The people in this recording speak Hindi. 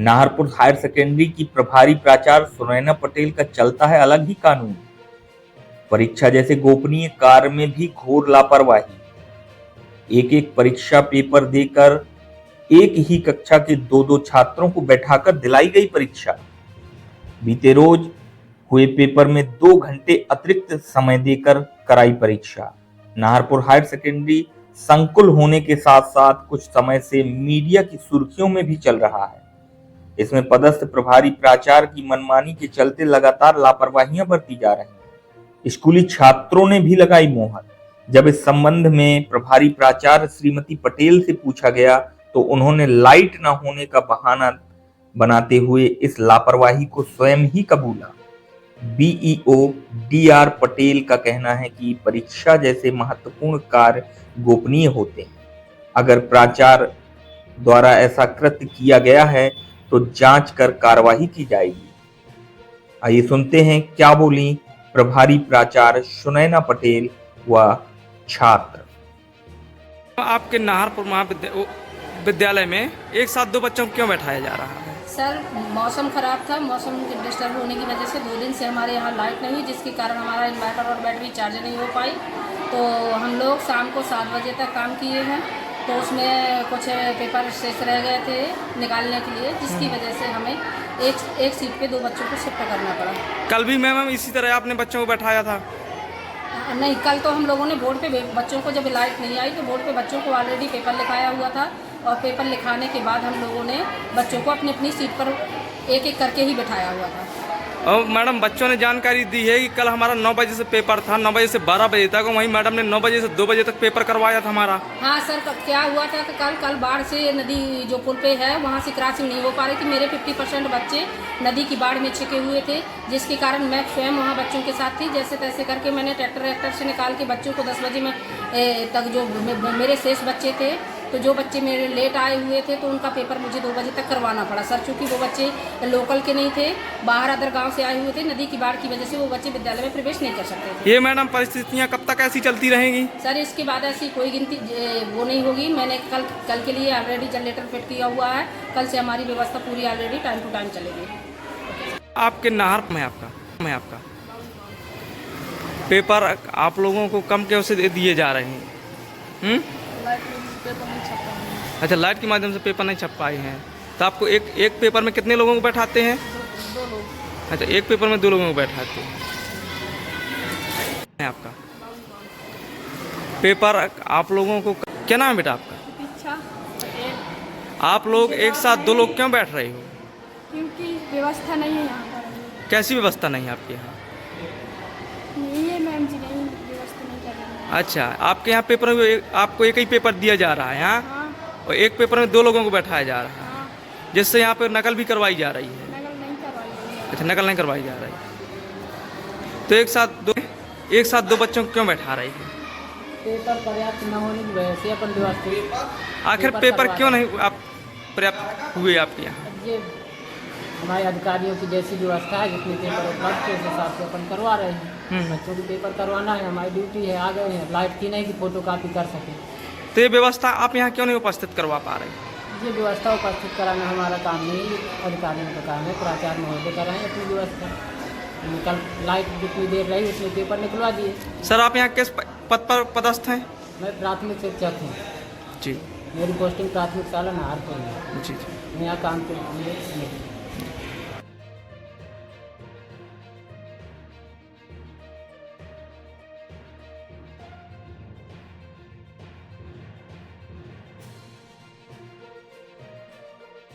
नाहरपुर हायर सेकेंडरी की प्रभारी प्राचार्य सुनैना पटेल का चलता है अलग ही कानून। परीक्षा जैसे गोपनीय कार्य में भी घोर लापरवाही। एक एक परीक्षा पेपर देकर एक ही कक्षा के दो दो छात्रों को बैठाकर दिलाई गई परीक्षा। बीते रोज हुए पेपर में 2 घंटे अतिरिक्त समय देकर कराई परीक्षा। नाहरपुर हायर सेकेंडरी संकुल होने के साथ साथ कुछ समय से मीडिया की सुर्खियों में भी चल रहा है। इसमें पदस्थ प्रभारी प्राचार्य की मनमानी के चलते लगातार लापरवाहियां बरती जा रही हैं। स्कूली छात्रों ने भी लगाई मोहर। जब इस संबंध में प्रभारी प्राचार्य श्रीमती पटेल से पूछा गया तो उन्होंने लाइट न होने का बहाना बनाते हुए इस लापरवाही को स्वयं ही कबूला। बीईओ डीआर पटेल का कहना है कि परीक्षा जैसे महत्वपूर्ण कार्य गोपनीय होते हैं। अगर प्राचार्य द्वारा ऐसा कृत्य किया गया है तो जांच कर कार्रवाई की जाएगी। आइए सुनते हैं क्या बोली प्रभारी प्राचार्य सुनैना पटेल व छात्र। आपके नाहरपुर महाविद्यालय में एक साथ 2 बच्चों को क्यों बैठाया जा रहा है? सर, मौसम ख़राब था। मौसम डिस्टर्ब होने की वजह से 2 दिन से हमारे यहाँ लाइट नहीं, जिसके कारण हमारा इन्वर्टर और बैटरी चार्ज नहीं हो पाई। तो हम लोग शाम को 7 बजे तक काम किए हैं। तो उसमें कुछ पेपर शेष रह गए थे निकालने के लिए, जिसकी वजह से हमें एक सीट पे 2 बच्चों को शिफ्ट करना पड़ा। कल भी मैम इसी तरह आपने बच्चों को बैठाया था? नहीं, कल तो हम लोगों ने बोर्ड पे बच्चों को, जब लाइट नहीं आई तो बोर्ड पे बच्चों को ऑलरेडी पेपर लिखाया हुआ था, और पेपर लिखाने के बाद हम लोगों ने बच्चों को अपनी अपनी सीट पर एक एक करके ही बैठाया हुआ था। और मैडम बच्चों ने जानकारी दी है कि कल हमारा 9 बजे से पेपर था, 9 बजे से 12 बजे तक, वहीं मैडम ने 9 बजे से 2 बजे तक पेपर करवाया था हमारा। हाँ सर, क्या हुआ था कि कल बाढ़ से नदी जो पुल पे है वहाँ से क्रॉसिंग नहीं हो पा रही थी। मेरे 50% बच्चे नदी की बाढ़ में छिके हुए थे, जिसके कारण मैं स्वयं वहाँ बच्चों के साथ थी। जैसे तैसे करके मैंने ट्रैक्टर से निकाल के बच्चों को 10 बजे में तक, जो मेरे शेष बच्चे थे, तो जो बच्चे मेरे लेट आए हुए थे तो उनका पेपर मुझे 2 बजे तक करवाना पड़ा सर, चूँकि वो बच्चे लोकल के नहीं थे, बाहर अदर गांव से आए हुए थे। नदी की बाढ़ की वजह से वो बच्चे विद्यालय में प्रवेश नहीं कर सकते थे। ये मैडम परिस्थितियाँ कब तक ऐसी चलती रहेंगी? सर, इसके बाद ऐसी कोई गिनती वो नहीं होगी। मैंने कल के लिए ऑलरेडी जनरेटर फिट किया हुआ है। कल से हमारी व्यवस्था पूरी ऑलरेडी टाइम टू टाइम चलेगी। आपके नाहरपुर में आपका पेपर आप लोगों को कम कैसे दिए जा रहे हैं? अच्छा, लाइट के माध्यम से पेपर नहीं छप पाए हैं। तो आपको एक पेपर में कितने लोगों को बैठाते हैं? 2 लोग। अच्छा, एक पेपर में 2 लोगों को बैठाते हैं। आपका पेपर आप लोगों को क्या नाम है बेटा आपका? आप लोग एक साथ 2 लोग क्यों बैठ रहे हो? क्योंकि व्यवस्था नहीं है यहाँ पर। कैसी व्यवस्था नहीं है आपके यहाँ? नहीं है मैम जी, नहीं व्यवस्था नहीं कर रही है। अच्छा, आपके यहाँ पेपर में आपको एक ही पेपर दिया जा रहा है? हाँ, और एक पेपर में 2 लोगों को बैठाया जा रहा है, जिससे यहाँ पे नकल भी करवाई जा रही है। नकल नहीं करवाई रही है। अच्छा, नकल नहीं करवाई जा रही है। तो एक साथ दो बच्चों को क्यों बैठा रही है? पेपर पर्याप्त न होने की वजह से अपन व्यवस्था। आखिर पेपर क्यों नहीं आप पर्याप्त हुए आपके यहाँ? ये हमारे अधिकारियों की जैसी व्यवस्था है, जितने पेपर उपलब्ध है उस हिसाब से अपन करवा रहे हैं। बच्चों को पेपर करवाना है, हमारी ड्यूटी है। आ गए हैं, लाइट की नहीं कि फोटो कापी कर सकें। तो ये व्यवस्था आप यहाँ क्यों नहीं उपस्थित करवा पा रहे? ये व्यवस्था उपस्थित कराना हमारा काम नहीं, अधिकारियों का काम है। प्राचार्य महोदय कराएँ अपनी व्यवस्था। कल लाइट जितनी देर रही उसमें पेपर निकलवा दिए। सर, आप यहाँ किस पद पर पदस्थ हैं? मैं प्राथमिक शिक्षक हूँ जी। मेरी पोस्टिंग प्राथमिक शाला नाहरपुर में। जी। मैं यहाँ काम के लिए